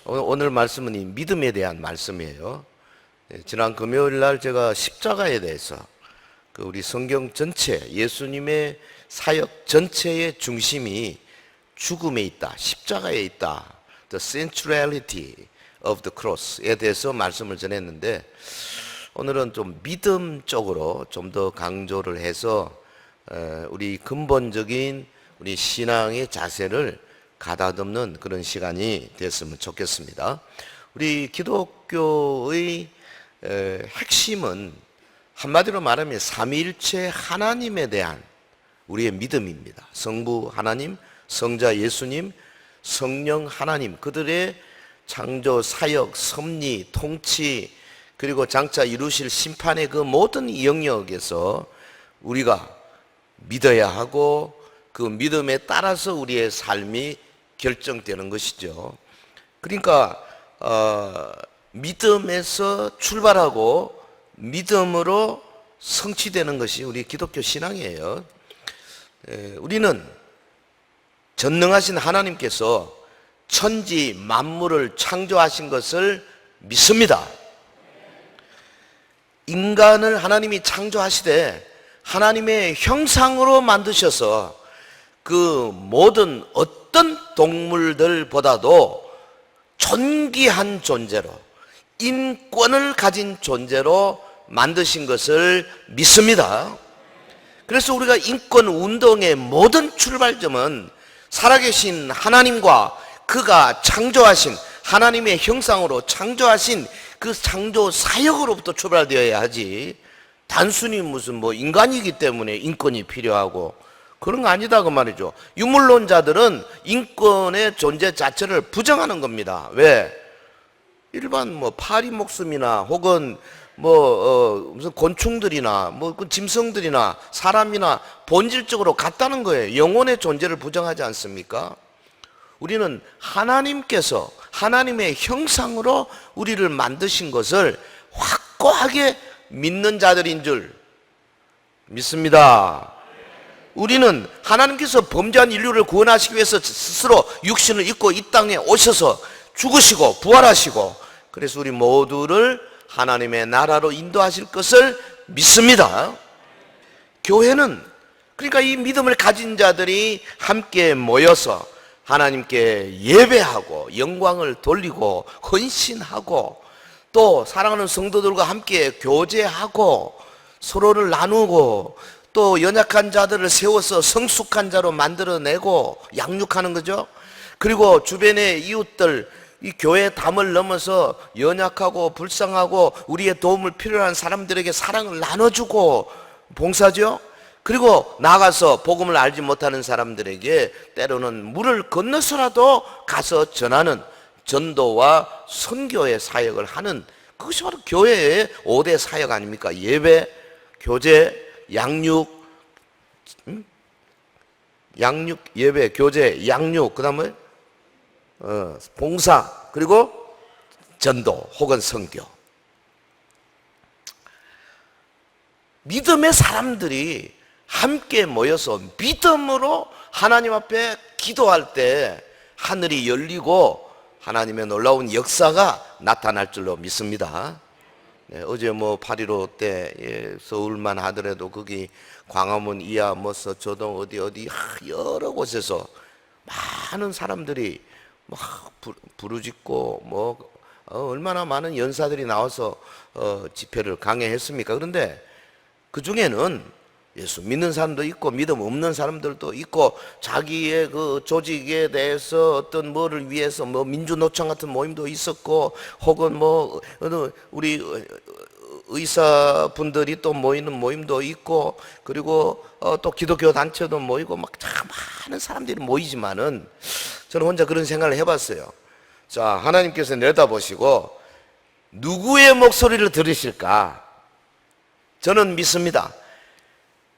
오늘 말씀은 이 믿음에 대한 말씀이에요. 지난 금요일 날 제가 십자가에 대해서 우리 성경 전체, 예수님의 사역 전체의 중심이 죽음에 있다, 십자가에 있다, the centrality of the cross에 대해서 말씀을 전했는데, 오늘은 좀 믿음 쪽으로 좀 더 강조를 해서 우리 근본적인 우리 신앙의 자세를 가다듬는 그런 시간이 됐으면 좋겠습니다. 우리 기독교의 핵심은 한마디로 말하면 삼위일체 하나님에 대한 우리의 믿음입니다. 성부 하나님, 성자 예수님, 성령 하나님, 그들의 창조, 사역, 섭리, 통치, 그리고 장차 이루실 심판의 그 모든 영역에서 우리가 믿어야 하고, 그 믿음에 따라서 우리의 삶이 결정되는 것이죠. 그러니까 믿음에서 출발하고 믿음으로 성취되는 것이 우리 기독교 신앙이에요. 우리는 전능하신 하나님께서 천지 만물을 창조하신 것을 믿습니다. 인간을 하나님이 창조하시되 하나님의 형상으로 만드셔서 그 모든 어떤 동물들보다도 존귀한 존재로, 인권을 가진 존재로 만드신 것을 믿습니다. 그래서 우리가 인권 운동의 모든 출발점은 살아계신 하나님과 그가 창조하신, 하나님의 형상으로 창조하신 그 창조 사역으로부터 출발되어야 하지, 단순히 무슨 인간이기 때문에 인권이 필요하고 그런 거 아니다 그 말이죠. 유물론자들은 인권의 존재 자체를 부정하는 겁니다. 왜? 일반 파리 목숨이나 혹은 무슨 곤충들이나 그 짐승들이나 사람이나 본질적으로 같다는 거예요. 영혼의 존재를 부정하지 않습니까? 우리는 하나님께서 하나님의 형상으로 우리를 만드신 것을 확고하게 믿는 자들인 줄 믿습니다. 우리는 하나님께서 범죄한 인류를 구원하시기 위해서 스스로 육신을 입고 이 땅에 오셔서 죽으시고 부활하시고, 그래서 우리 모두를 하나님의 나라로 인도하실 것을 믿습니다. 교회는 그러니까 이 믿음을 가진 자들이 함께 모여서 하나님께 예배하고 영광을 돌리고 헌신하고, 또 사랑하는 성도들과 함께 교제하고 서로를 나누고, 또 연약한 자들을 세워서 성숙한 자로 만들어내고 양육하는 거죠. 그리고 주변의 이웃들, 이 교회의 담을 넘어서 연약하고 불쌍하고 우리의 도움을 필요한 사람들에게 사랑을 나눠주고 봉사죠. 그리고 나가서 복음을 알지 못하는 사람들에게 때로는 물을 건너서라도 가서 전하는 전도와 선교의 사역을 하는, 그것이 바로 교회의 5대 사역 아닙니까? 예배, 교제, 양육, 예배, 교제, 양육, 그 다음에 봉사, 그리고 전도 혹은 선교. 믿음의 사람들이 함께 모여서 믿음으로 하나님 앞에 기도할 때 하늘이 열리고 하나님의 놀라운 역사가 나타날 줄로 믿습니다. 어제 8.15 때 서울만 하더라도 거기 광화문 이하 서초동 어디 여러 곳에서 많은 사람들이 부르짖고 얼마나 많은 연사들이 나와서 집회를 강행했습니까? 그런데 그 중에는 예수 믿는 사람도 있고 믿음 없는 사람들도 있고, 자기의 그 조직에 대해서 어떤 뭐를 위해서 민주노총 같은 모임도 있었고, 혹은 우리 의사분들이 또 모이는 모임도 있고, 그리고 또 기독교 단체도 모이고 참 많은 사람들이 모이지만은 저는 혼자 그런 생각을 해봤어요. 자, 하나님께서 내다보시고 누구의 목소리를 들으실까? 저는 믿습니다.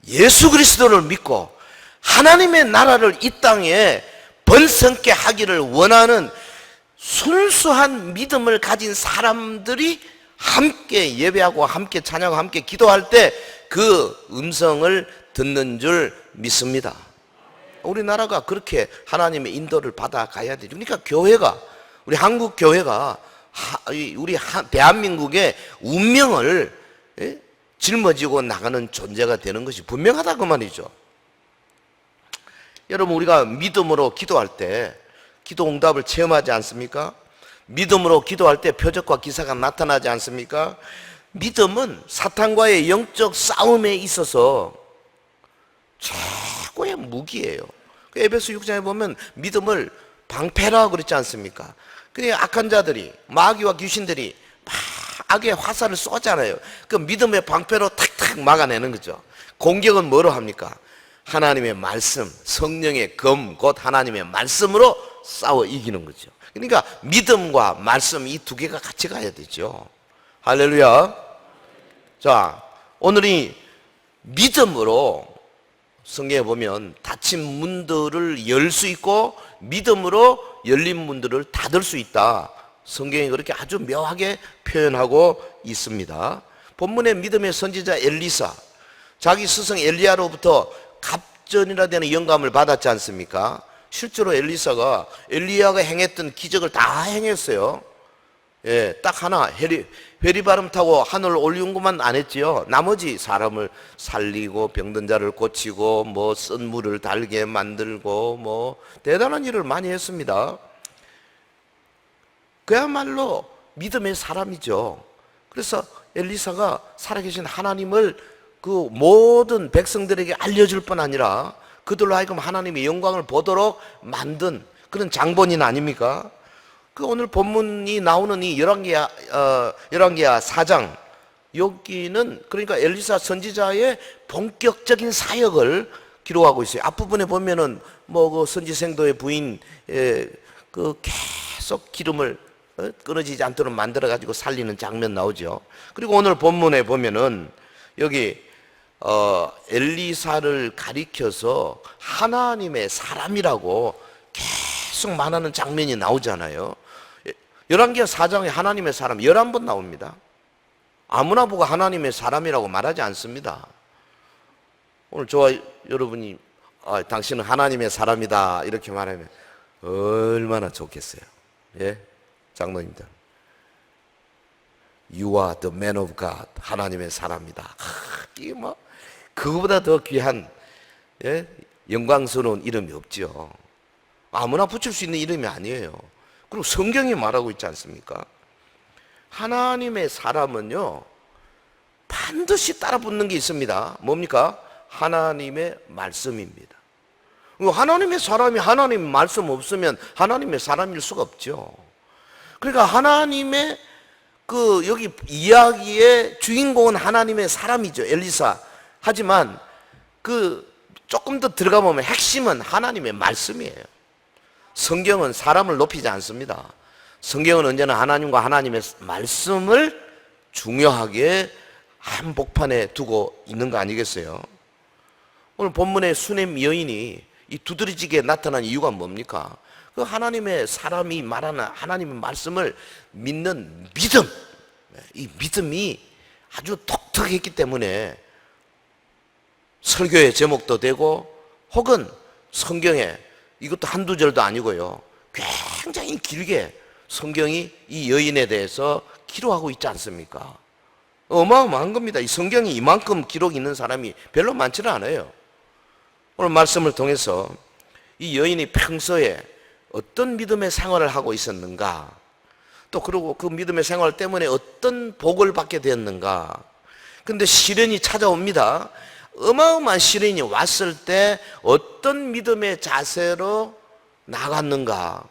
예수 그리스도를 믿고 하나님의 나라를 이 땅에 번성케 하기를 원하는 순수한 믿음을 가진 사람들이 함께 예배하고 함께 찬양하고 함께 기도할 때 그 음성을 듣는 줄 믿습니다. 우리나라가 그렇게 하나님의 인도를 받아가야 되죠. 그러니까 교회가 우리 한국 교회가 대한민국의 운명을 짊어지고 나가는 존재가 되는 것이 분명하다 그 말이죠. 여러분, 우리가 믿음으로 기도할 때 기도 응답을 체험하지 않습니까? 믿음으로 기도할 때 표적과 기사가 나타나지 않습니까? 믿음은 사탄과의 영적 싸움에 있어서 최고의 무기예요. 에베소 6장에 보면 믿음을 방패라 그랬지 않습니까? 그냥 악한 자들이, 마귀와 귀신들이 막 악의 화살을 쏘잖아요. 그 믿음의 방패로 탁탁 막아내는 거죠. 공격은 뭐로 합니까? 하나님의 말씀, 성령의 검, 곧 하나님의 말씀으로 싸워 이기는 거죠. 그러니까 믿음과 말씀 이 두 개가 같이 가야 되죠. 할렐루야. 자, 오늘이 믿음으로 성경에 보면 닫힌 문들을 열 수 있고 믿음으로 열린 문들을 닫을 수 있다. 성경이 그렇게 아주 묘하게 표현하고 있습니다. 본문의 믿음의 선지자 엘리사, 자기 스승 엘리야로부터 갑전이라 되는 영감을 받았지 않습니까? 실제로 엘리사가 엘리야가 행했던 기적을 다 행했어요. 예, 딱 하나 회리바람 타고 하늘 올리는 것만 안 했지요. 나머지 사람을 살리고 병든 자를 고치고 뭐 쓴 물을 달게 만들고 뭐 대단한 일을 많이 했습니다. 그야말로 믿음의 사람이죠. 그래서 엘리사가 살아계신 하나님을 그 모든 백성들에게 알려줄 뿐 아니라 그들로 하여금 하나님의 영광을 보도록 만든 그런 장본인 아닙니까? 그 오늘 본문이 나오는 이 열왕기야 4장, 여기는 그러니까 엘리사 선지자의 본격적인 사역을 기록하고 있어요. 앞부분에 보면은 뭐 그 선지생도의 부인 그 계속 기름을 끊어지지 않도록 만들어 가지고 살리는 장면 나오죠. 그리고 오늘 본문에 보면은 여기 엘리사를 가리켜서 하나님의 사람이라고 계속 말하는 장면이 나오잖아요. 열왕기하 4장에 하나님의 사람 11번 나옵니다. 아무나 보고 하나님의 사람이라고 말하지 않습니다. 오늘 저와 여러분이 당신은 하나님의 사람이다 이렇게 말하면 얼마나 좋겠어요. 예? 장로님들, You are the man of God. 하나님의 사람이다. 이게 뭐 그거보다 더 귀한 영광스러운 이름이 없죠. 아무나 붙일 수 있는 이름이 아니에요. 그리고 성경이 말하고 있지 않습니까? 하나님의 사람은요 반드시 따라 붙는 게 있습니다. 뭡니까? 하나님의 말씀입니다. 하나님의 사람이 하나님의 말씀 없으면 하나님의 사람일 수가 없죠. 그러니까 하나님의 그 여기 이야기의 주인공은 하나님의 사람이죠, 엘리사. 하지만 그 조금 더 들어가 보면 핵심은 하나님의 말씀이에요. 성경은 사람을 높이지 않습니다. 성경은 언제나 하나님과 하나님의 말씀을 중요하게 한복판에 두고 있는 거 아니겠어요? 오늘 본문의 수넴 여인이 이 두드러지게 나타난 이유가 뭡니까? 그 하나님의 사람이 말하는 하나님의 말씀을 믿는 믿음, 이 믿음이 아주 독특했기 때문에 설교의 제목도 되고 혹은 성경에 이것도 한두 절도 아니고요 굉장히 길게 성경이 이 여인에 대해서 기록하고 있지 않습니까? 어마어마한 겁니다. 이 성경이 이만큼 기록이 있는 사람이 별로 많지는 않아요. 오늘 말씀을 통해서 이 여인이 평소에 어떤 믿음의 생활을 하고 있었는가, 또 그리고 그 믿음의 생활 때문에 어떤 복을 받게 되었는가. 근데 시련이 찾아옵니다. 어마어마한 시련이 왔을 때 어떤 믿음의 자세로 나갔는가.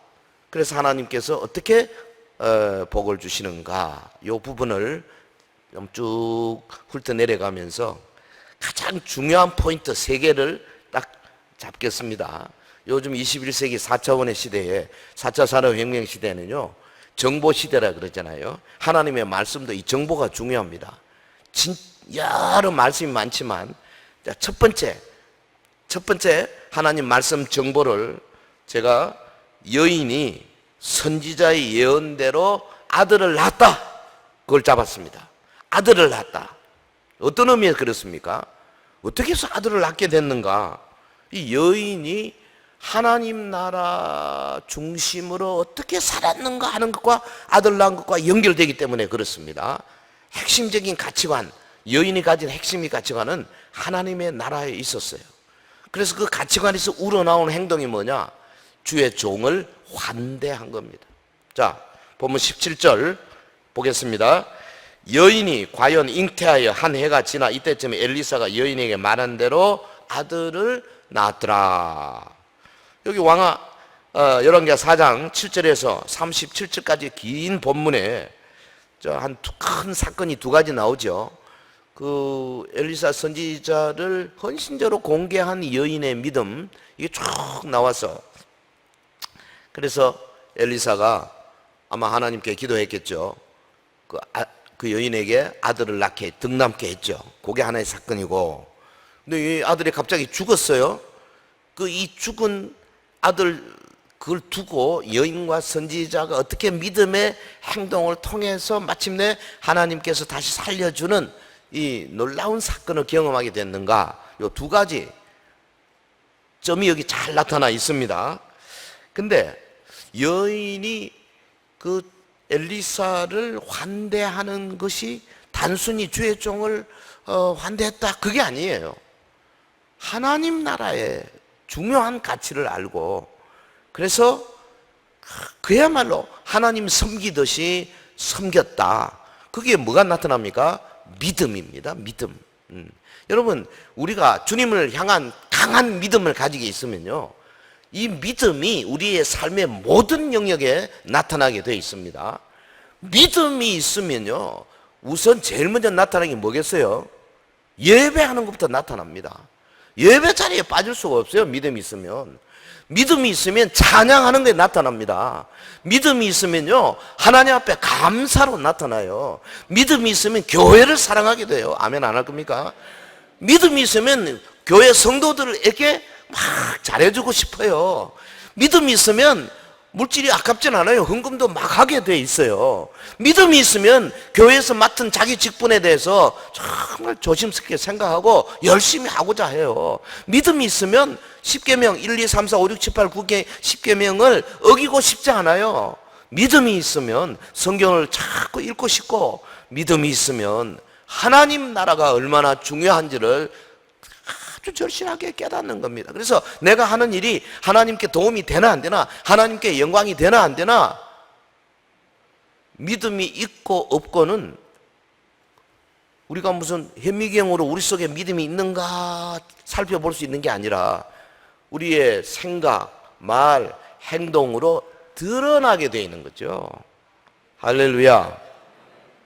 그래서 하나님께서 어떻게 복을 주시는가, 이 부분을 쭉 훑어내려가면서 가장 중요한 포인트 3개를 딱 잡겠습니다. 요즘 21세기 4차원의 시대에 4차 산업혁명 시대는요 정보 시대라 그러잖아요. 하나님의 말씀도 이 정보가 중요합니다. 여러 말씀이 많지만 첫 번째 하나님 말씀 정보를 제가 여인이 선지자의 예언대로 아들을 낳았다, 그걸 잡았습니다. 아들을 낳았다. 어떤 의미에서 그렇습니까? 어떻게 해서 아들을 낳게 됐는가? 이 여인이 하나님 나라 중심으로 어떻게 살았는가 하는 것과 아들 낳은 것과 연결되기 때문에 그렇습니다. 핵심적인 가치관, 여인이 가진 핵심의 가치관은 하나님의 나라에 있었어요. 그래서 그 가치관에서 우러나온 행동이 뭐냐? 주의 종을 환대한 겁니다. 자, 본문 17절 보겠습니다. 여인이 과연 잉태하여 한 해가 지나 이때쯤에 엘리사가 여인에게 말한 대로 아들을 낳았더라. 여기 열왕기하 4장 7절에서 37절까지 긴 본문에 한 큰 사건이 두 가지 나오죠. 그 엘리사 선지자를 헌신적으로 공개한 여인의 믿음, 이게 쭉 나와서, 그래서 엘리사가 아마 하나님께 기도했겠죠. 그 여인에게 아들을 낳게 득남게 했죠. 그게 하나의 사건이고, 근데 이 아들이 갑자기 죽었어요. 이 죽은 아들, 그걸 두고 여인과 선지자가 어떻게 믿음의 행동을 통해서 마침내 하나님께서 다시 살려주는 이 놀라운 사건을 경험하게 됐는가? 이 두 가지 점이 여기 잘 나타나 있습니다. 근데 여인이 그 엘리사를 환대하는 것이 단순히 주의 종을 환대했다, 그게 아니에요. 하나님 나라의 중요한 가치를 알고, 그래서 그야말로 하나님 섬기듯이 섬겼다. 그게 뭐가 나타납니까? 믿음입니다. 믿음. 여러분, 우리가 주님을 향한 강한 믿음을 가지게 있으면요, 이 믿음이 우리의 삶의 모든 영역에 나타나게 되어 있습니다. 믿음이 있으면요, 우선 제일 먼저 나타나는 게 뭐겠어요? 예배하는 것부터 나타납니다. 예배 자리에 빠질 수가 없어요. 믿음이 있으면. 믿음이 있으면 찬양하는 게 나타납니다. 믿음이 있으면요, 하나님 앞에 감사로 나타나요. 믿음이 있으면 교회를 사랑하게 돼요. 아멘 안 할 겁니까? 믿음이 있으면 교회 성도들에게 막 잘해주고 싶어요. 믿음이 있으면 물질이 아깝진 않아요. 헌금도 막 하게 돼 있어요. 믿음이 있으면 교회에서 맡은 자기 직분에 대해서 정말 조심스럽게 생각하고 열심히 하고자 해요. 믿음이 있으면 10계명 1, 2, 3, 4, 5, 6, 7, 8, 9개 10계명을 어기고 싶지 않아요. 믿음이 있으면 성경을 자꾸 읽고 싶고, 믿음이 있으면 하나님 나라가 얼마나 중요한지를 아주 절실하게 깨닫는 겁니다. 그래서 내가 하는 일이 하나님께 도움이 되나 안 되나, 하나님께 영광이 되나 안 되나, 믿음이 있고 없고는 우리가 무슨 현미경으로 우리 속에 믿음이 있는가 살펴볼 수 있는 게 아니라 우리의 생각, 말, 행동으로 드러나게 되어 있는 거죠. 할렐루야.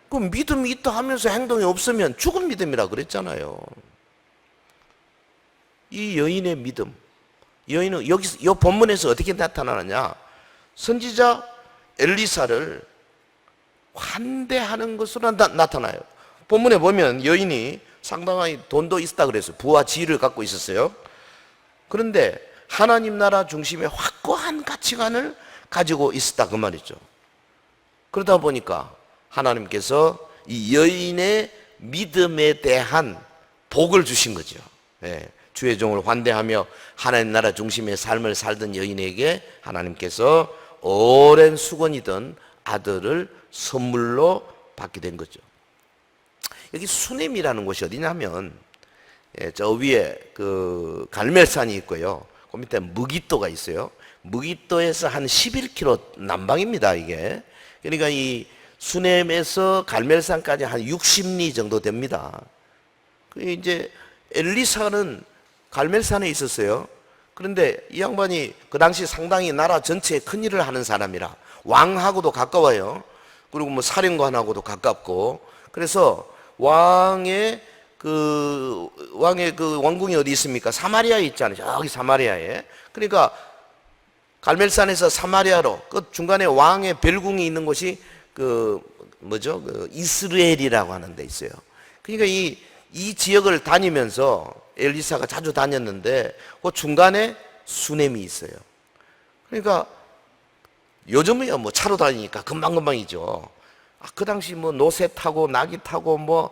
그 믿음이 있다 하면서 행동이 없으면 죽은 믿음이라 그랬잖아요. 이 여인의 믿음, 여인은 여기서 이 본문에서 어떻게 나타나느냐? 선지자 엘리사를 환대하는 것으로 나타나요. 본문에 보면 여인이 상당히 돈도 있다 그랬어요. 부와 지위를 갖고 있었어요. 그런데 하나님 나라 중심의 확고한 가치관을 가지고 있었다, 그 말이죠. 그러다 보니까 하나님께서 이 여인의 믿음에 대한 복을 주신 거죠. 예. 주의 종을 환대하며 하나님 나라 중심의 삶을 살던 여인에게 하나님께서 오랜 수건이던 아들을 선물로 받게 된 거죠. 여기 수넴이라는 곳이 어디냐면, 저 위에 그 갈멜산이 있고요, 그 밑에 무기또가 있어요. 무기또에서 한 11km 남방입니다, 이게. 그러니까 이 수넴에서 갈멜산까지 한 60리 정도 됩니다. 이제 엘리사는 갈멜산에 있었어요. 그런데 이 양반이 그 당시 상당히 나라 전체에 큰 일을 하는 사람이라 왕하고도 가까워요. 그리고 뭐 사령관하고도 가깝고, 그래서 왕의 그 왕궁이 어디 있습니까? 사마리아에 있잖아요. 저기 사마리아에. 그러니까 갈멜산에서 사마리아로 그 중간에 왕의 별궁이 있는 곳이 그 이스라엘이라고 하는 데 있어요. 그러니까 이 지역을 다니면서 엘리사가 자주 다녔는데 그 중간에 수넴이 있어요. 그러니까 요즘은 뭐 차로 다니니까 금방금방이죠. 그 당시 뭐 노새 타고 나귀 타고 뭐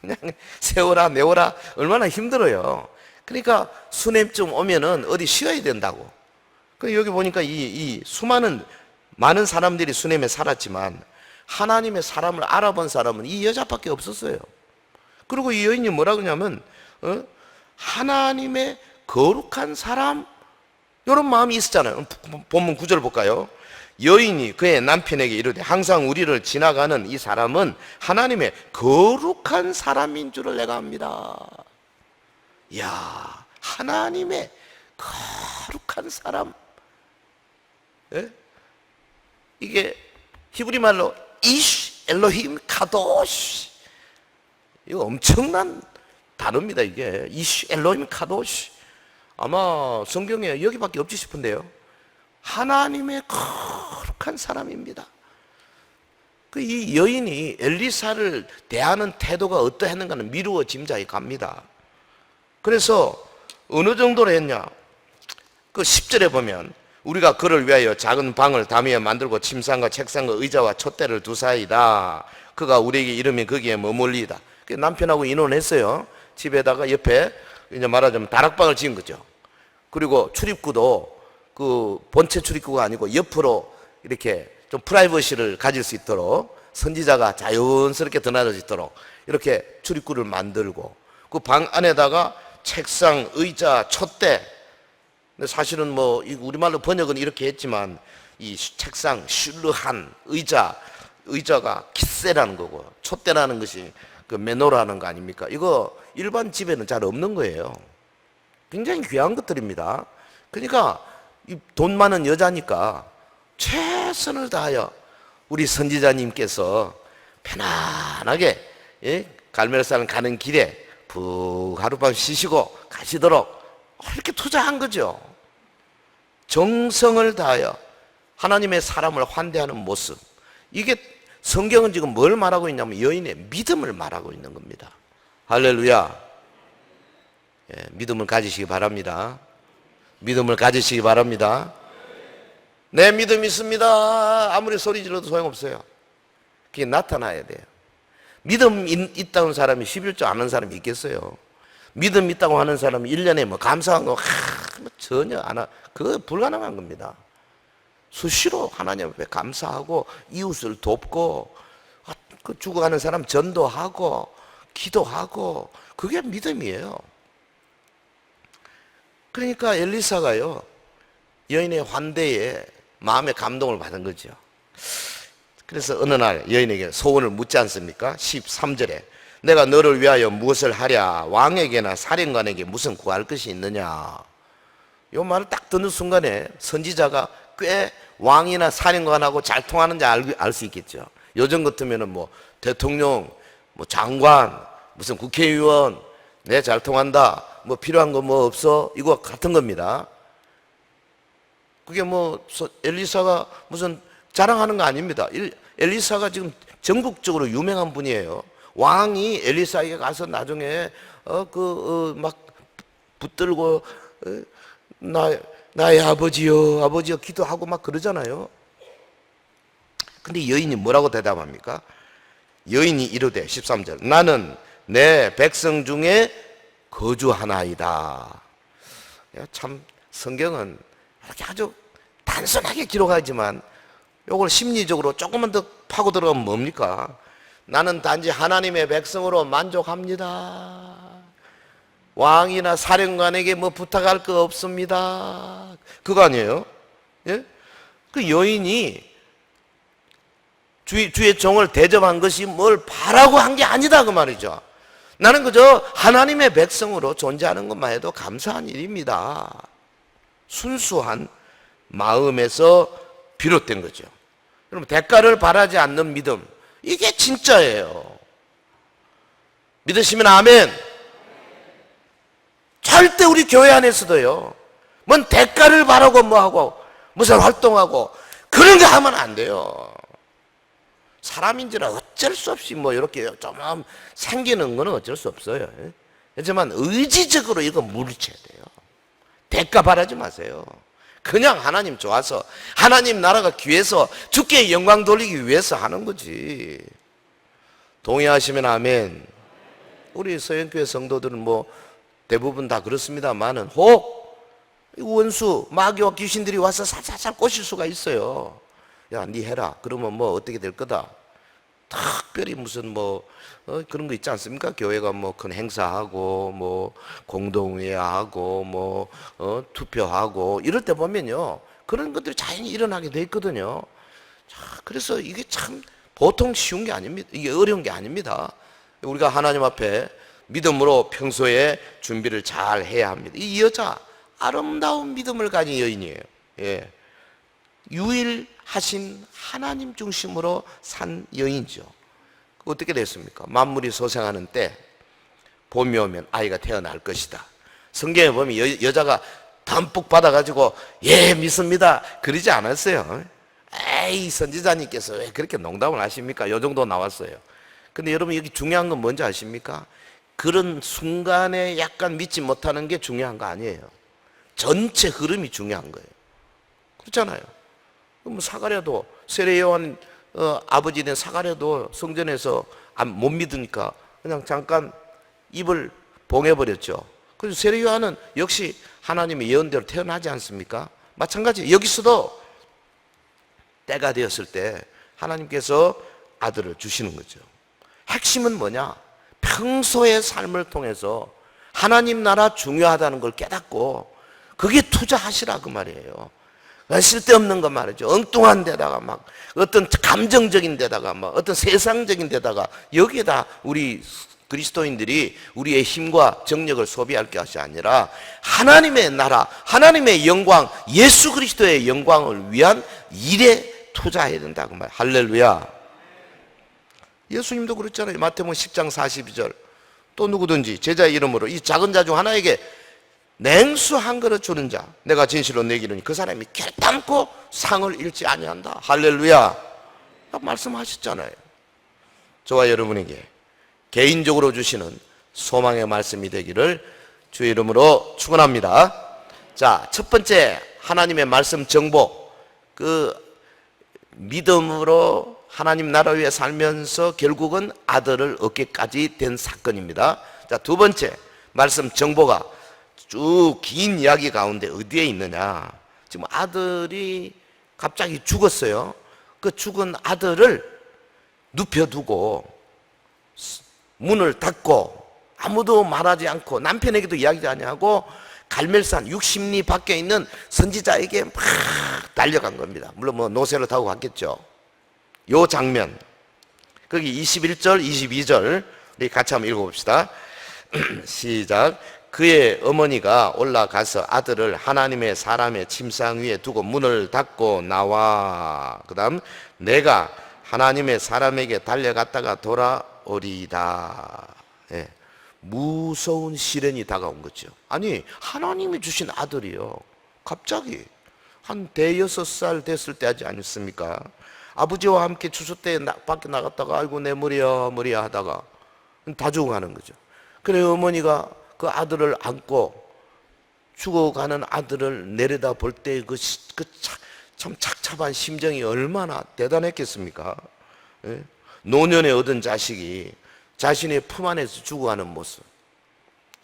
그냥 세워라 내워라 얼마나 힘들어요. 그러니까 수냄증 오면은 어디 쉬어야 된다고. 그 여기 보니까 이 수많은 많은 사람들이 수냄에 살았지만 하나님의 사람을 알아본 사람은 이 여자밖에 없었어요. 그리고 이 여인이 뭐라 그러냐면 하나님의 거룩한 사람, 이런 마음이 있었잖아요. 본문 9절 볼까요? 여인이 그의 남편에게 이르되 항상 우리를 지나가는 이 사람은 하나님의 거룩한 사람인 줄을 내가 압니다. 이야, 하나님의 거룩한 사람. 예? 이게 히브리 말로 이쉬 엘로힘 카도시, 이거 엄청난 단어입니다. 이게 이쉬 엘로힘 카도시. 아마 성경에 여기밖에 없지 싶은데요. 하나님의 거룩한 사람입니다. 이 여인이 엘리사를 대하는 태도가 어떠했는가는 미루어 짐작이 갑니다. 그래서 어느 정도로 했냐? 그 10절에 보면 우리가 그를 위하여 작은 방을 담위에 만들고 침상과 책상과 의자와 촛대를 두사이다. 그가 우리에게 이름이 거기에 머물리다. 남편하고 인원했어요. 집에다가 옆에 이제 말하자면 다락방을 지은 거죠. 그리고 출입구도 그 본체 출입구가 아니고 옆으로 이렇게 좀 프라이버시를 가질 수 있도록, 선지자가 자연스럽게 드나들 수 있도록 이렇게 출입구를 만들고, 그 방 안에다가 책상, 의자, 촛대. 근데 사실은 뭐 우리말로 번역은 이렇게 했지만 이 책상, 슐르한, 의자가 키세라는 거고, 촛대라는 것이 그 메노라는 거 아닙니까? 이거 일반 집에는 잘 없는 거예요. 굉장히 귀한 것들입니다. 그러니까 돈 많은 여자니까 최선을 다하여 우리 선지자님께서 편안하게, 갈멜산 가는 길에 푹 하룻밤 쉬시고 가시도록 이렇게 투자한 거죠. 정성을 다하여 하나님의 사람을 환대하는 모습. 이게 성경은 지금 뭘 말하고 있냐면 여인의 믿음을 말하고 있는 겁니다. 할렐루야. 믿음을 가지시기 바랍니다. 믿음을 가지시기 바랍니다. 내 믿음 있습니다. 아무리 소리 질러도 소용없어요. 그게 나타나야 돼요. 믿음 있다는 사람이 11조 아는 사람이 있겠어요? 믿음 있다고 하는 사람이 1년에 뭐 감사한 거 전혀 안 하, 그거 불가능한 겁니다. 수시로 하나님 앞에 감사하고 이웃을 돕고, 그 죽어가는 사람 전도하고 기도하고, 그게 믿음이에요. 그러니까 엘리사가요, 여인의 환대에 마음의 감동을 받은 거죠. 그래서 어느 날 여인에게 소원을 묻지 않습니까? 13절에 내가 너를 위하여 무엇을 하랴? 왕에게나 사령관에게 무슨 구할 것이 있느냐? 이 말을 딱 듣는 순간에 선지자가 꽤 왕이나 사령관하고 잘 통하는지 알 수 있겠죠. 요즘 같으면 뭐 대통령, 뭐 장관, 무슨 국회의원, 내 잘 통한다, 뭐 필요한 거 뭐 없어, 이거 같은 겁니다. 그게 뭐 엘리사가 무슨 자랑하는 거 아닙니다. 엘리사가 지금 전국적으로 유명한 분이에요. 왕이 엘리사에게 가서 나중에 막 붙들고 나의 아버지여 기도하고 막 그러잖아요. 근데 여인이 뭐라고 대답합니까? 여인이 이르되 13절 나는 내 백성 중에 거주하나이다. 참 성경은 이렇게 아주 단순하게 기록하지만 이걸 심리적으로 조금만 더 파고 들어가면 뭡니까? 나는 단지 하나님의 백성으로 만족합니다. 왕이나 사령관에게 뭐 부탁할 거 없습니다. 그거 아니에요? 예? 그 여인이 주의 종을 대접한 것이 뭘 바라고 한 게 아니다 그 말이죠. 나는 그저 하나님의 백성으로 존재하는 것만 해도 감사한 일입니다. 순수한 마음에서 비롯된 거죠. 여러분, 대가를 바라지 않는 믿음, 이게 진짜예요. 믿으시면 아멘. 절대 우리 교회 안에서도요, 뭔 대가를 바라고 뭐하고 무슨 활동하고 그런 거 하면 안 돼요. 사람인지라 어쩔 수 없이 뭐 이렇게 좀 생기는 거는 어쩔 수 없어요. 하지만 의지적으로 이거 물리쳐야 돼요. 대가 바라지 마세요. 그냥 하나님 좋아서, 하나님 나라가 귀해서 주께 영광 돌리기 위해서 하는 거지. 동의하시면 아멘. 우리 서영교회 성도들은 뭐 대부분 다 그렇습니다만은 혹 원수 마귀와 귀신들이 와서 살살살 꼬실 수가 있어요. 야, 니 해라. 그러면 뭐 어떻게 될 거다. 특별히 무슨 뭐 그런 거 있지 않습니까? 교회가 뭐 큰 행사하고 뭐 공동회하고 뭐 투표하고 이럴 때 보면요, 그런 것들이 자연히 일어나게 돼 있거든요. 자, 그래서 이게 참 보통 쉬운 게 아닙니다. 이게 어려운 게 아닙니다. 우리가 하나님 앞에 믿음으로 평소에 준비를 잘 해야 합니다. 이 여자 아름다운 믿음을 가진 여인이에요. 예. 유일하신 하나님 중심으로 산 여인이죠. 어떻게 됐습니까? 만물이 소생하는 때 봄이 오면 아이가 태어날 것이다. 성경에 보면 여자가 담뿍 받아가지고 예 믿습니다 그러지 않았어요. 에이 선지자님께서 왜 그렇게 농담을 하십니까? 요 정도 나왔어요. 근데 여러분 여기 중요한 건 뭔지 아십니까? 그런 순간에 약간 믿지 못하는 게 중요한 거 아니에요. 전체 흐름이 중요한 거예요. 그렇잖아요. 그럼 사가랴도 세례 요한 아버지 된 사가랴도 성전에서 못 믿으니까 그냥 잠깐 입을 봉해버렸죠. 그래서 세례 요한은 역시 하나님의 예언대로 태어나지 않습니까? 마찬가지 여기서도 때가 되었을 때 하나님께서 아들을 주시는 거죠. 핵심은 뭐냐? 평소의 삶을 통해서 하나님 나라 중요하다는 걸 깨닫고 거기에 투자하시라 그 말이에요. 쓸데없는 거 말이죠. 엉뚱한 데다가 막 어떤 감정적인 데다가 막 어떤 세상적인 데다가 여기에다 우리 그리스도인들이 우리의 힘과 정력을 소비할 것이 아니라 하나님의 나라, 하나님의 영광, 예수 그리스도의 영광을 위한 일에 투자해야 된다 그 말. 할렐루야. 예수님도 그랬잖아요. 마태복음 10장 42절. 또 누구든지 제자의 이름으로 이 작은 자 중 하나에게 냉수 한 그릇 주는 자 내가 진실로 내게 이르니 그 사람이 결단코 상을 잃지 아니한다. 할렐루야. 말씀하셨잖아요. 저와 여러분에게 개인적으로 주시는 소망의 말씀이 되기를 주의 이름으로 축원합니다. 자, 첫 번째 하나님의 말씀 정보, 그 믿음으로 하나님 나라 위에 살면서 결국은 아들을 얻기까지 된 사건입니다. 자, 두 번째 말씀 정보가 쭉 긴 이야기 가운데 어디에 있느냐? 지금 아들이 갑자기 죽었어요. 그 죽은 아들을 눕혀두고 문을 닫고 아무도 말하지 않고 남편에게도 이야기도 아니하고 갈멜산 60리 밖에 있는 선지자에게 막 달려간 겁니다. 물론 뭐 노새를 타고 갔겠죠. 요 장면 거기 21절 22절 우리 같이 한번 읽어봅시다. 시작. 그의 어머니가 올라가서 아들을 하나님의 사람의 침상 위에 두고 문을 닫고 나와. 그 다음 내가 하나님의 사람에게 달려갔다가 돌아오리다. 예. 무서운 시련이 다가온 거죠. 아니 하나님이 주신 아들이요 갑자기 한 대여섯 살 됐을 때 하지 않습니까? 아버지와 함께 추수 때 밖에 나갔다가 아이고 내 머리야 하다가 다 죽어가는 거죠. 그래 어머니가 그 아들을 안고 죽어가는 아들을 내려다 볼 때 참 착잡한 심정이 얼마나 대단했겠습니까? 예? 노년에 얻은 자식이 자신의 품 안에서 죽어가는 모습.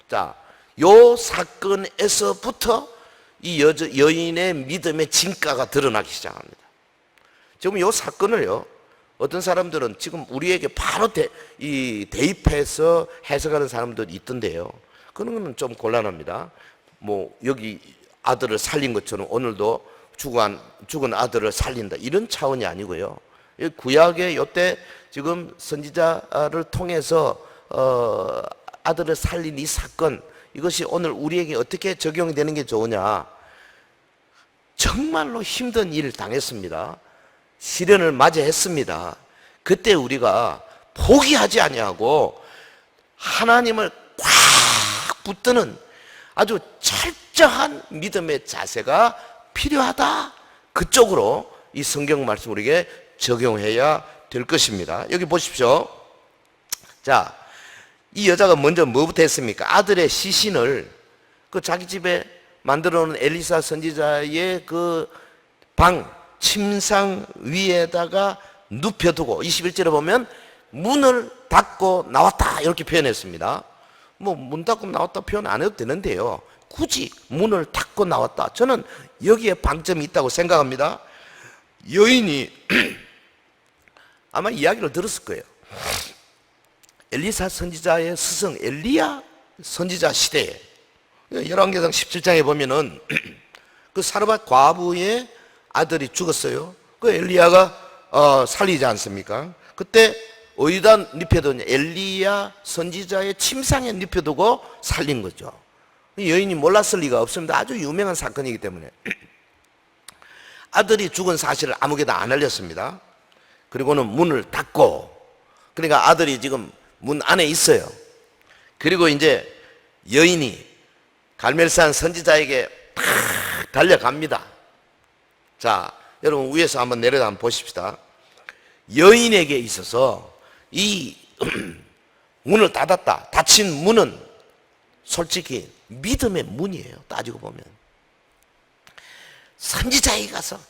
자, 요 사건에서부터 이 여인의 믿음의 진가가 드러나기 시작합니다. 지금 요 사건을요, 어떤 사람들은 지금 우리에게 바로 대입해서 해석하는 사람들이 있던데요. 그런 거는 좀 곤란합니다. 뭐 여기 아들을 살린 것처럼 오늘도 죽은 아들을 살린다 이런 차원이 아니고요. 구약의 요때 지금 선지자를 통해서 아들을 살린 이 사건, 이것이 오늘 우리에게 어떻게 적용이 되는 게 좋으냐? 정말로 힘든 일을 당했습니다. 시련을 맞이했습니다. 그때 우리가 포기하지 아니하고 하나님을 꽉 붙드는 아주 철저한 믿음의 자세가 필요하다. 그쪽으로 이 성경 말씀 우리에게 적용해야 될 것입니다. 여기 보십시오. 자, 이 여자가 먼저 뭐부터 했습니까? 아들의 시신을 그 자기 집에 만들어 놓은 엘리사 선지자의 그 방 침상 위에다가 눕혀두고 21절에 보면 문을 닫고 나왔다 이렇게 표현했습니다. 뭐 문 닫고 나왔다 표현 안 해도 되는데요. 굳이 문을 닫고 나왔다. 저는 여기에 방점이 있다고 생각합니다. 여인이 아마 이야기를 들었을 거예요. 엘리사 선지자의 스승 엘리야 선지자 시대에 열왕기상 17장에 보면은 그 사르밧 과부의 아들이 죽었어요. 그 엘리야가 살리지 않습니까? 그때 어디다 눕혀두냐? 엘리야 선지자의 침상에 눕혀두고 살린 거죠. 여인이 몰랐을 리가 없습니다. 아주 유명한 사건이기 때문에. 아들이 죽은 사실을 아무에게도 안 알렸습니다. 그리고는 문을 닫고, 그러니까 아들이 지금 문 안에 있어요. 그리고 이제 여인이 갈멜산 선지자에게 팍 달려갑니다. 자, 여러분 위에서 한번 내려다 한번 보십시다. 여인에게 있어서 이 문을 닫았다. 닫힌 문은 솔직히 믿음의 문이에요. 따지고 보면. 선지자에게 가서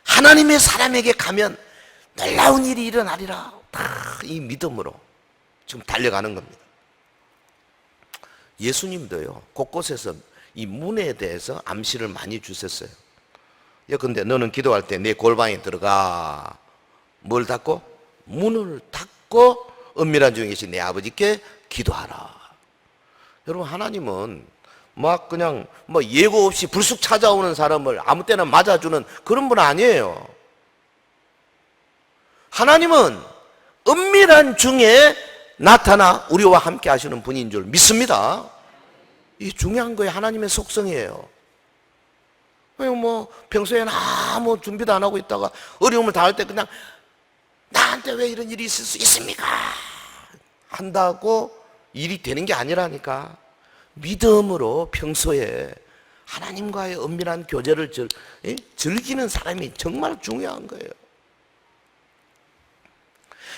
하나님의 사람에게 가면 놀라운 일이 일어나리라. 다 이 믿음으로 지금 달려가는 겁니다. 예수님도요, 곳곳에서 이 문에 대해서 암시를 많이 주셨어요. 근데 너는 기도할 때 내 골방에 들어가. 뭘 닫고? 문을 닫고 은밀한 중에 계신 내 아버지께 기도하라. 여러분, 하나님은 막 그냥 뭐 예고 없이 불쑥 찾아오는 사람을 아무 때나 맞아주는 그런 분 아니에요. 하나님은 은밀한 중에 나타나 우리와 함께 하시는 분인 줄 믿습니다. 이 중요한 거예요. 하나님의 속성이에요. 뭐 평소에는 아무 준비도 안 하고 있다가 어려움을 당할 때 그냥 나한테 왜 이런 일이 있을 수 있습니까? 한다고 일이 되는 게 아니라니까. 믿음으로 평소에 하나님과의 은밀한 교제를 즐기는 사람이 정말 중요한 거예요.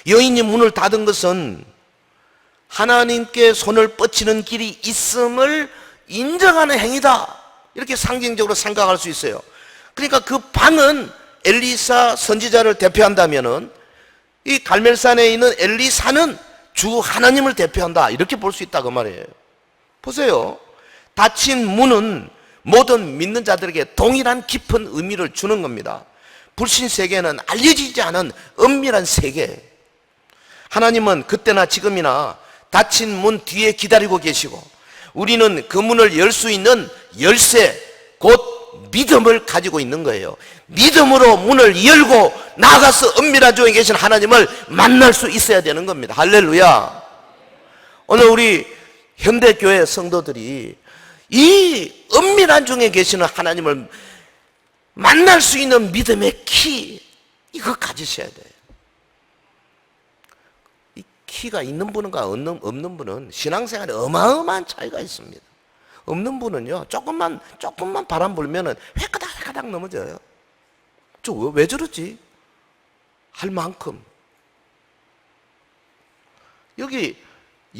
여인이 문을 닫은 것은 하나님께 손을 뻗치는 길이 있음을 인정하는 행위다. 이렇게 상징적으로 생각할 수 있어요. 그러니까 그 방은 엘리사 선지자를 대표한다면은 이 갈멜산에 있는 엘리사는 주 하나님을 대표한다. 이렇게 볼 수 있다 그 말이에요. 보세요. 닫힌 문은 모든 믿는 자들에게 동일한 깊은 의미를 주는 겁니다. 불신 세계는 알려지지 않은 은밀한 세계. 하나님은 그때나 지금이나 닫힌 문 뒤에 기다리고 계시고, 우리는 그 문을 열 수 있는 열쇠, 곧 믿음을 가지고 있는 거예요. 믿음으로 문을 열고 나가서 은밀한 중에 계신 하나님을 만날 수 있어야 되는 겁니다. 할렐루야. 오늘 우리 현대교회 성도들이 이 은밀한 중에 계시는 하나님을 만날 수 있는 믿음의 키, 이거 가지셔야 돼요. 이 키가 있는 분과 없는 분은 신앙생활에 어마어마한 차이가 있습니다. 없는 분은요, 조금만 바람 불면은 획가닥 넘어져요. 저 왜 저러지? 할 만큼. 여기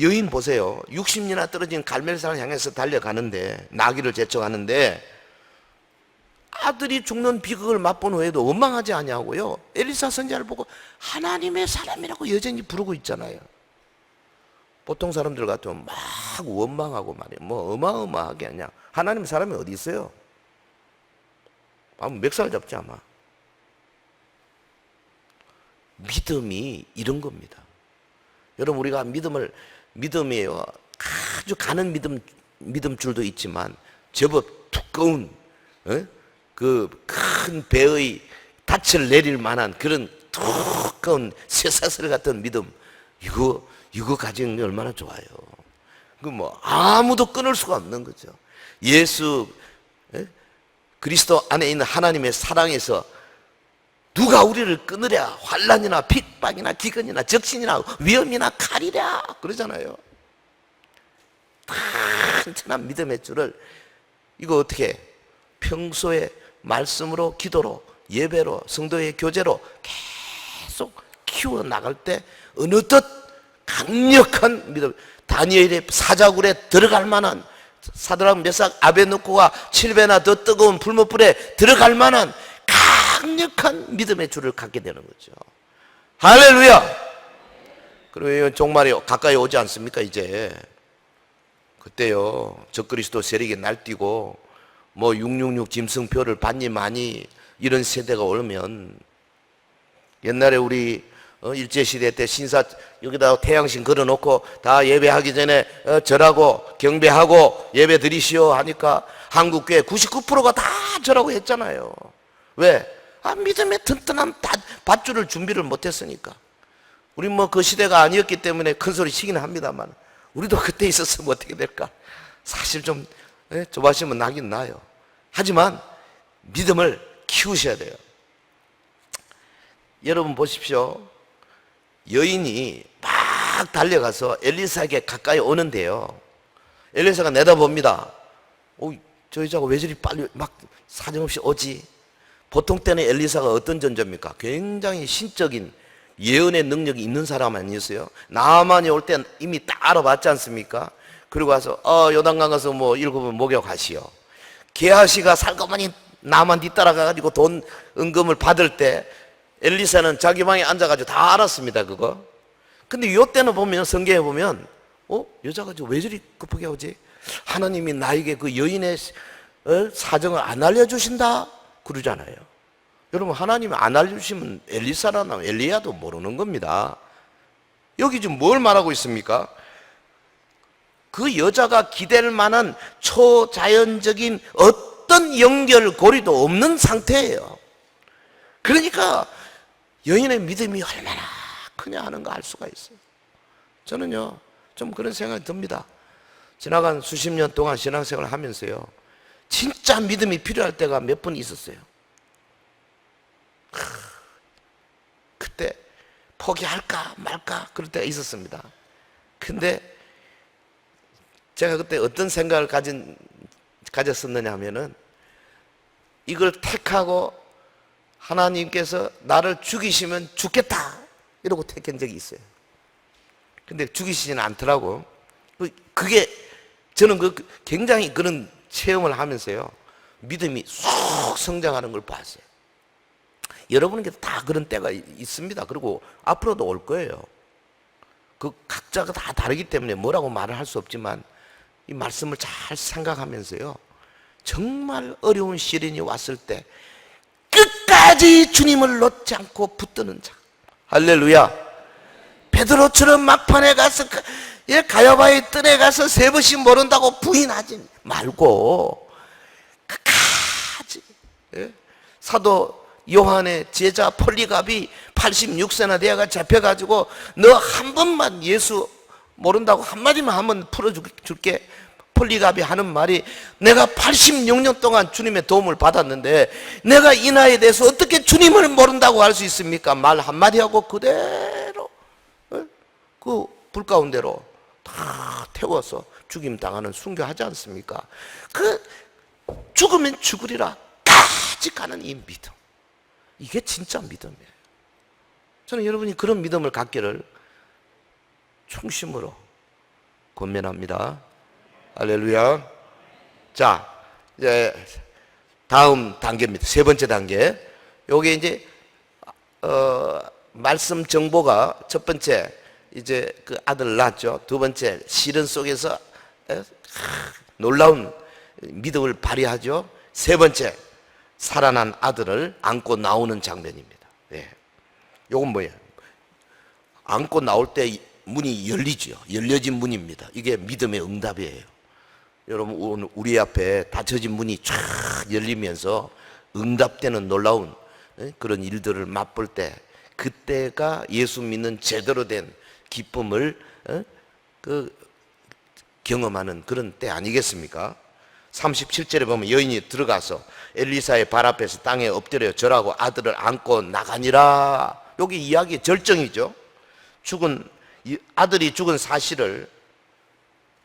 여인 보세요. 60리나 떨어진 갈멜산을 향해서 달려가는데, 나귀를 제쳐가는데 아들이 죽는 비극을 맛본 후에도 원망하지 아니하고요, 엘리사 선지자를 보고 하나님의 사람이라고 여전히 부르고 있잖아요. 보통 사람들 같으면 막 원망하고 말이에요. 뭐 어마어마하게 하냐. 하나님 사람이 어디 있어요? 아마 멱살 잡지 아마. 믿음이 이런 겁니다. 여러분, 우리가 믿음이에요. 아주 가는 믿음줄도 있지만 제법 두꺼운 그 큰 배의 닻을 내릴 만한 그런 두꺼운 쇠사슬 같은 믿음, 이거 가지는 게 얼마나 좋아요. 그 뭐 아무도 끊을 수가 없는 거죠. 예수 그리스도 안에 있는 하나님의 사랑에서 누가 우리를 끊으랴. 환난이나 핍박이나 기근이나 적신이나 위험이나 칼이랴 그러잖아요. 단순한 믿음의 줄을 이거 어떻게 평소에 말씀으로, 기도로, 예배로, 성도의 교제로 계속 키워나갈 때 어느덧 강력한 믿음, 다니엘의 사자굴에 들어갈 만한, 사드락 메삭 아베느고가 7배나 더 뜨거운 불못불에 들어갈 만한 강력한 믿음의 줄을 갖게 되는 거죠. 할렐루야. 그리고 종말이 가까이 오지 않습니까? 이제 그때요 적그리스도 세력이 날뛰고 뭐 666 짐승표를 받니 마니 이런 세대가 오면, 옛날에 우리 일제시대 때 신사 여기다 태양신 걸어놓고 다 예배하기 전에 절하고 경배하고 예배 드리시오 하니까 한국교회 99%가 다 절하고 했잖아요. 왜? 믿음의 튼튼한 밧줄을 준비를 못했으니까. 우리 뭐 그 시대가 아니었기 때문에 큰 소리 치기는 합니다만, 우리도 그때 있었으면 어떻게 될까? 사실 좀 조바심은 나긴 나요. 하지만 믿음을 키우셔야 돼요. 여러분 보십시오. 여인이 막 달려가서 엘리사에게 가까이 오는데요, 엘리사가 내다봅니다. 저 여자가 왜 저리 빨리 막 사정없이 오지? 보통 때는 엘리사가 어떤 존재입니까? 굉장히 신적인 예언의 능력이 있는 사람 아니었어요? 나만이 올 때 이미 딱 알아봤지 않습니까? 그리고 와서 요단강 가서 뭐 7번 목욕하시오. 게하시가 살가만히 나만 뒤따라가가지고 돈 은금을 받을 때 엘리사는 자기 방에 앉아가지고 다 알았습니다, 그거. 근데 요때는 보면, 성경에 보면 여자가 왜 저리 급하게 오지? 하나님이 나에게 그 여인의 사정을 안 알려주신다 그러잖아요. 여러분, 하나님이 안 알려주시면 엘리사나 엘리야도 모르는 겁니다. 여기 지금 뭘 말하고 있습니까? 그 여자가 기댈 만한 초자연적인 어떤 연결고리도 없는 상태예요. 그러니까 여인의 믿음이 얼마나 크냐 하는 거 알 수가 있어요. 저는요 좀 그런 생각이 듭니다. 지나간 수십 년 동안 신앙생활을 하면서요, 진짜 믿음이 필요할 때가 몇 번 있었어요. 그때 포기할까 말까 그럴 때가 있었습니다. 근데 제가 그때 어떤 생각을 가졌었느냐 하면은, 이걸 택하고 하나님께서 나를 죽이시면 죽겠다 이러고 택한 적이 있어요. 근데 죽이시지는 않더라고. 그게 저는 굉장히 그런 체험을 하면서요, 믿음이 쑥 성장하는 걸 봤어요. 여러분에게도 다 그런 때가 있습니다. 그리고 앞으로도 올 거예요. 그 각자가 다 다르기 때문에 뭐라고 말을 할 수 없지만, 이 말씀을 잘 생각하면서요, 정말 어려운 시련이 왔을 때 끝까지 주님을 놓지 않고 붙드는 자. 할렐루야. 베드로처럼 막판에 가서 가야바의 뜰에 가서 3번씩 모른다고 부인하지 말고 끝까지. 사도 요한의 제자 폴리갑이 86세나 되어가 잡혀가지고 너 한 번만 예수 모른다고 한마디만 하면 풀어줄게. 폴리갑이 하는 말이, 내가 86년 동안 주님의 도움을 받았는데 내가 이 나이에 대해서 어떻게 주님을 모른다고 할 수 있습니까? 말 한마디 하고 그대로 그 불 가운데로 다 태워서 죽임 당하는 순교하지 않습니까? 그 죽으면 죽으리라 까지 가는 이 믿음, 이게 진짜 믿음이에요. 저는 여러분이 그런 믿음을 갖기를 충심으로 권면합니다. 할렐루야. 자, 이제 다음 단계입니다. 3번째 단계. 요게 이제 말씀 정보가, 첫 번째 이제 그 아들 낳았죠. 두 번째 시련 속에서 놀라운 믿음을 발휘하죠. 세 번째 살아난 아들을 안고 나오는 장면입니다. 요건 뭐예요? 안고 나올 때 문이 열리죠. 열려진 문입니다. 이게 믿음의 응답이에요. 여러분, 우리 앞에 닫혀진 문이 쫙 열리면서 응답되는 놀라운 그런 일들을 맛볼 때, 그때가 예수 믿는 제대로 된 기쁨을 경험하는 그런 때 아니겠습니까? 37절에 보면 여인이 들어가서 엘리사의 발 앞에서 땅에 엎드려 절하고 아들을 안고 나가니라. 여기 이야기의 절정이죠. 아들이 죽은 사실을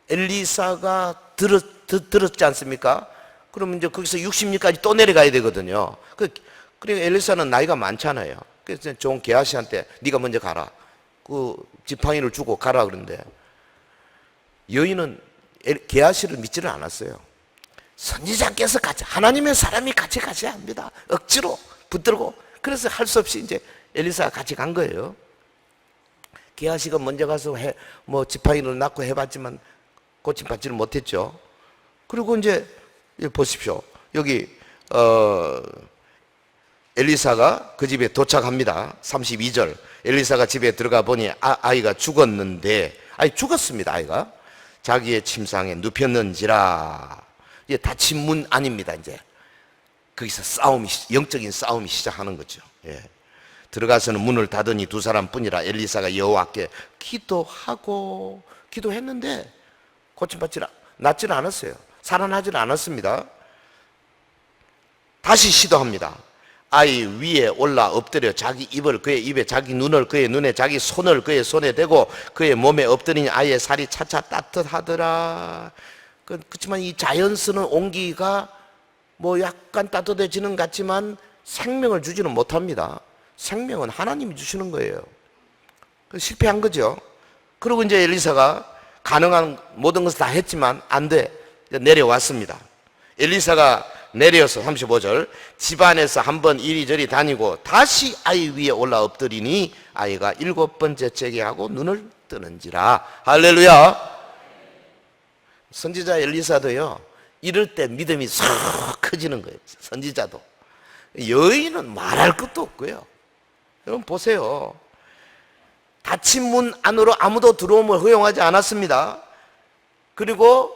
엘리사가 들었지 않습니까? 그러면 이제 거기서 60리까지 또 내려가야 되거든요. 그리고 엘리사는 나이가 많잖아요. 그래서 좋은 게하시한테 네가 먼저 가라. 그 지팡이를 주고 가라 그런데, 여인은 게하시를 믿지를 않았어요. 선지자께서 같이, 하나님의 사람이 같이 가셔야 합니다. 억지로 붙들고. 그래서 할 수 없이 이제 엘리사가 같이 간 거예요. 게하시가 먼저 가서 뭐 지팡이를 낚고 해봤지만 고침받지를 못했죠. 그리고 이제 보십시오. 여기 엘리사가 그 집에 도착합니다. 32절. 엘리사가 집에 들어가 보니 아이가 죽었는데, 죽었습니다. 아이가 자기의 침상에 눕혔는지라. 이제 닫힌 문 안입니다. 이제 거기서 영적인 싸움이 시작하는 거죠. 예. 들어가서는 문을 닫으니 두 사람뿐이라. 엘리사가 여호와께 기도했는데 낫지는 않았어요. 살아나지는 않았습니다. 다시 시도합니다. 아이 위에 올라 엎드려 자기 입을 그의 입에, 자기 눈을 그의 눈에, 자기 손을 그의 손에 대고 그의 몸에 엎드리니 아이의 살이 차차 따뜻하더라. 그렇지만 이 자연스러운 온기가 뭐 약간 따뜻해지는 것 같지만 생명을 주지는 못합니다. 생명은 하나님이 주시는 거예요. 실패한 거죠. 그리고 이제 엘리사가 가능한 모든 것을 다 했지만 안 돼. 내려왔습니다. 엘리사가 내려서 35절 집안에서 한번 이리저리 다니고 다시 아이 위에 올라 엎드리니 아이가 7번째 재게 하고 눈을 뜨는지라. 할렐루야. 선지자 엘리사도요, 이럴 때 믿음이 쏙 커지는 거예요. 선지자도. 여인은 말할 것도 없고요. 여러분 보세요. 닫힌 문 안으로 아무도 들어오면 허용하지 않았습니다. 그리고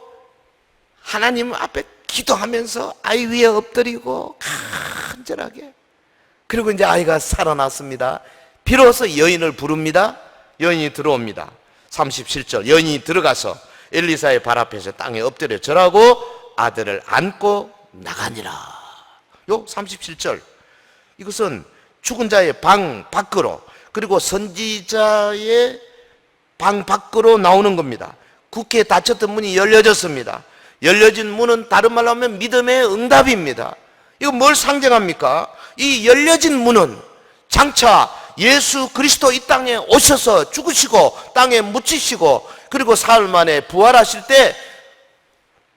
하나님 앞에 기도하면서 아이 위에 엎드리고 간절하게. 그리고 이제 아이가 살아났습니다. 비로소 여인을 부릅니다. 여인이 들어옵니다. 37절. 여인이 들어가서 엘리사의 발 앞에서 땅에 엎드려 절하고 아들을 안고 나가니라. 요 37절. 이것은 죽은 자의 방 밖으로, 그리고 선지자의 방 밖으로 나오는 겁니다. 굳게 닫혔던 문이 열려졌습니다. 열려진 문은 다른 말로 하면 믿음의 응답입니다. 이거 뭘 상징합니까? 이 열려진 문은 장차 예수 그리스도 이 땅에 오셔서 죽으시고 땅에 묻히시고 그리고 사흘 만에 부활하실 때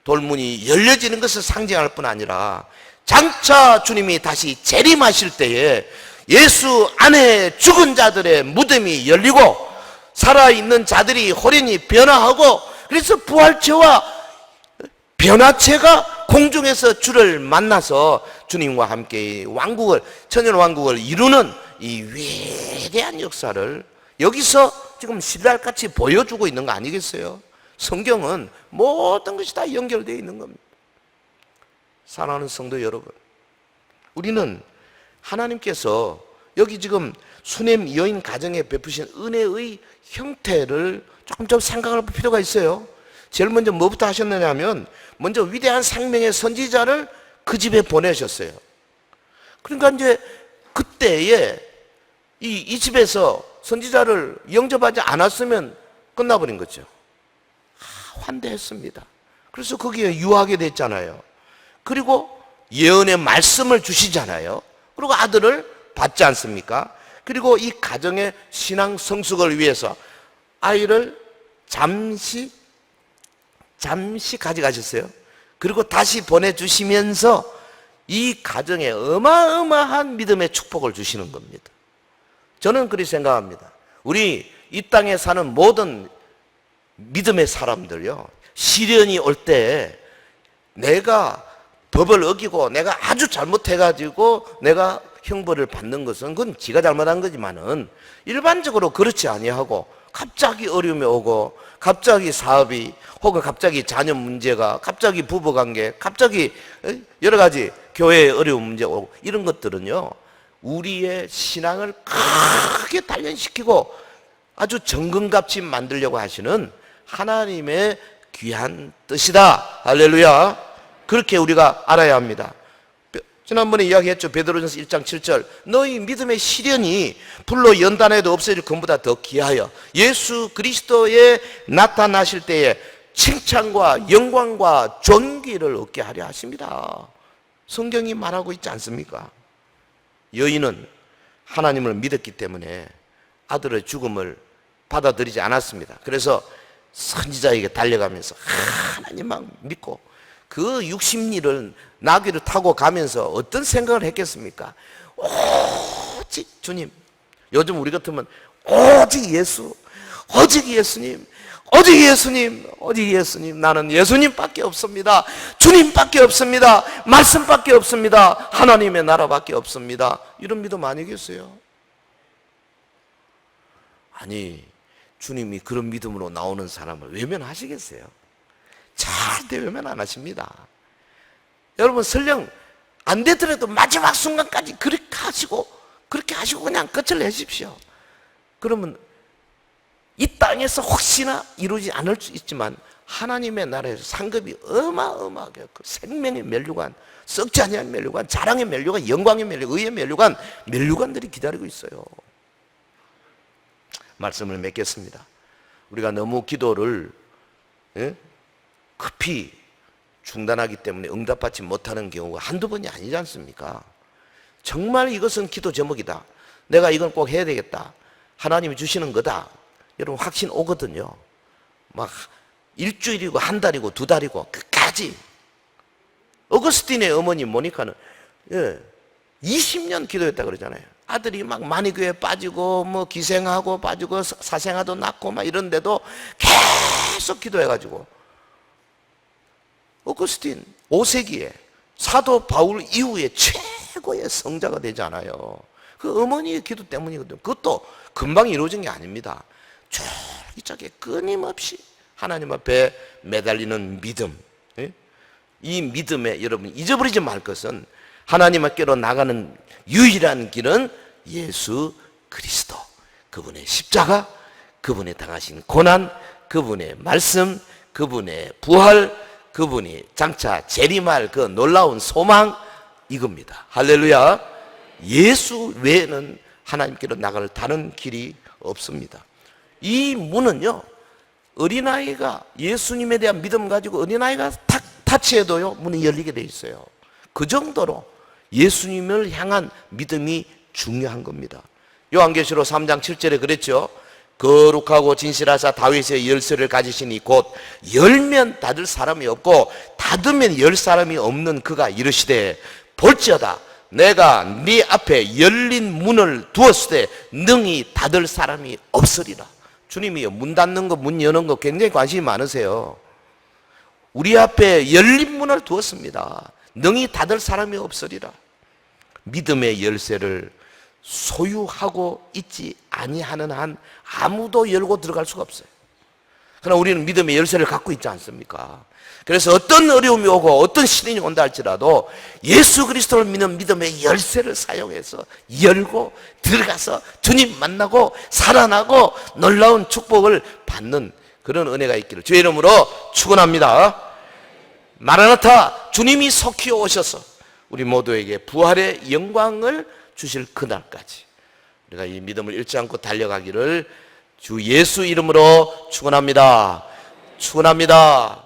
돌문이 열려지는 것을 상징할 뿐 아니라 장차 주님이 다시 재림하실 때에 예수 안에 죽은 자들의 무덤이 열리고 살아있는 자들이 호련히 변화하고, 그래서 부활체와 변화체가 공중에서 주를 만나서 주님과 함께 왕국을, 천년 왕국을 이루는 이 위대한 역사를 여기서 지금 신랄같이 보여주고 있는 거 아니겠어요? 성경은 모든 것이 다 연결되어 있는 겁니다. 사랑하는 성도 여러분, 우리는 하나님께서 여기 지금 수넴 여인 가정에 베푸신 은혜의 형태를 조금 좀 생각할 필요가 있어요. 제일 먼저 뭐부터 하셨느냐 하면, 먼저 위대한 생명의 선지자를 그 집에 보내셨어요. 그러니까 이제 그때에 이 집에서 선지자를 영접하지 않았으면 끝나버린 거죠. 환대했습니다. 그래서 거기에 유하게 됐잖아요. 그리고 예언의 말씀을 주시잖아요. 그리고 아들을 받지 않습니까? 그리고 이 가정의 신앙 성숙을 위해서 아이를 잠시 가져가셨어요. 그리고 다시 보내주시면서 이 가정에 어마어마한 믿음의 축복을 주시는 겁니다. 저는 그렇게 생각합니다. 우리 이 땅에 사는 모든 믿음의 사람들요, 시련이 올 때 내가 법을 어기고 내가 아주 잘못해가지고 내가 형벌을 받는 것은 그건 지가 잘못한 거지만은 일반적으로 그렇지 아니하고 갑자기 어려움이 오고 갑자기 사업이, 혹은 갑자기 자녀 문제가, 갑자기 부부관계, 갑자기 여러 가지 교회의 어려운 문제 오고, 이런 것들은요 우리의 신앙을 크게 단련시키고 아주 정금같이 만들려고 하시는 하나님의 귀한 뜻이다. 할렐루야. 그렇게 우리가 알아야 합니다. 지난번에 이야기했죠. 베드로전서 1장 7절. 너희 믿음의 시련이 불로 연단해도 없어질 것보다 더 귀하여 예수 그리스도에 나타나실 때에 칭찬과 영광과 존귀를 얻게 하려 하십니다. 성경이 말하고 있지 않습니까? 여인은 하나님을 믿었기 때문에 아들의 죽음을 받아들이지 않았습니다. 그래서 선지자에게 달려가면서 하나님만 믿고 그 60리를 나귀를 타고 가면서 어떤 생각을 했겠습니까? 오직 주님. 요즘 우리 같으면 오직 예수, 오직 예수님, 오직 예수님, 오직 예수님. 나는 예수님밖에 없습니다. 주님밖에 없습니다. 말씀밖에 없습니다. 하나님의 나라밖에 없습니다. 이런 믿음 아니겠어요? 아니, 주님이 그런 믿음으로 나오는 사람을 외면하시겠어요? 절대 외면 안 하십니다. 여러분, 설령 안 되더라도 마지막 순간까지 그렇게 하시고 그냥 끝을 내십시오. 그러면 이 땅에서 혹시나 이루지 않을 수 있지만 하나님의 나라에서 상급이 어마어마하게, 그 생명의 면류관, 썩지 아니한 면류관, 자랑의 면류관, 영광의 면류관, 의의 면류관, 면류관들이 기다리고 있어요. 말씀을 맺겠습니다. 우리가 너무 기도를 급히 중단하기 때문에 응답받지 못하는 경우가 한두 번이 아니지 않습니까? 정말 이것은 기도 제목이다, 내가 이건 꼭 해야 되겠다, 하나님이 주시는 거다, 여러분 확신 오거든요. 막 일주일이고 한 달이고 두 달이고 끝까지. 어거스틴의 어머니 모니카는 20년 기도했다 그러잖아요. 아들이 막 만이교에 빠지고 뭐 기생하고 빠지고 사생아도 낳고 막 이런데도 계속 기도해가지고, 어거스틴 5세기에 사도 바울 이후에 최고의 성자가 되잖아요. 그 어머니의 기도 때문이거든요. 그것도 금방 이루어진 게 아닙니다. 쫄깃하게 끊임없이 하나님 앞에 매달리는 믿음, 이 믿음에 여러분 잊어버리지 말 것은 하나님 앞께로 나가는 유일한 길은 예수 그리스도, 그분의 십자가, 그분의 당하신 고난, 그분의 말씀, 그분의 부활, 그분이 장차 재림할 그 놀라운 소망, 이겁니다. 할렐루야. 예수 외에는 하나님께로 나갈 다른 길이 없습니다. 이 문은요, 어린아이가 예수님에 대한 믿음 가지고 어린아이가 타치해도요 문이 열리게 돼 있어요. 그 정도로 예수님을 향한 믿음이 중요한 겁니다. 요한계시록 3장 7절에 그랬죠. 거룩하고 진실하사 다윗의 열쇠를 가지시니 곧 열면 닫을 사람이 없고 닫으면 열 사람이 없는 그가 이르시되, 볼지어다 내가 네 앞에 열린 문을 두었을 때 능히 닫을 사람이 없으리라. 주님이 문 닫는 거, 문 여는 거 굉장히 관심이 많으세요. 우리 앞에 열린 문을 두었습니다. 능히 닫을 사람이 없으리라. 믿음의 열쇠를 소유하고 있지 아니하는 한 아무도 열고 들어갈 수가 없어요. 그러나 우리는 믿음의 열쇠를 갖고 있지 않습니까? 그래서 어떤 어려움이 오고 어떤 시련이 온다 할지라도 예수 그리스도를 믿는 믿음의 열쇠를 사용해서 열고 들어가서 주님 만나고 살아나고 놀라운 축복을 받는 그런 은혜가 있기를 주의 이름으로 축원합니다. 마라나타, 주님이 속히 오셔서 우리 모두에게 부활의 영광을 주실 그날까지 우리가 이 믿음을 잃지 않고 달려가기를 주 예수 이름으로 축원합니다. 축원합니다.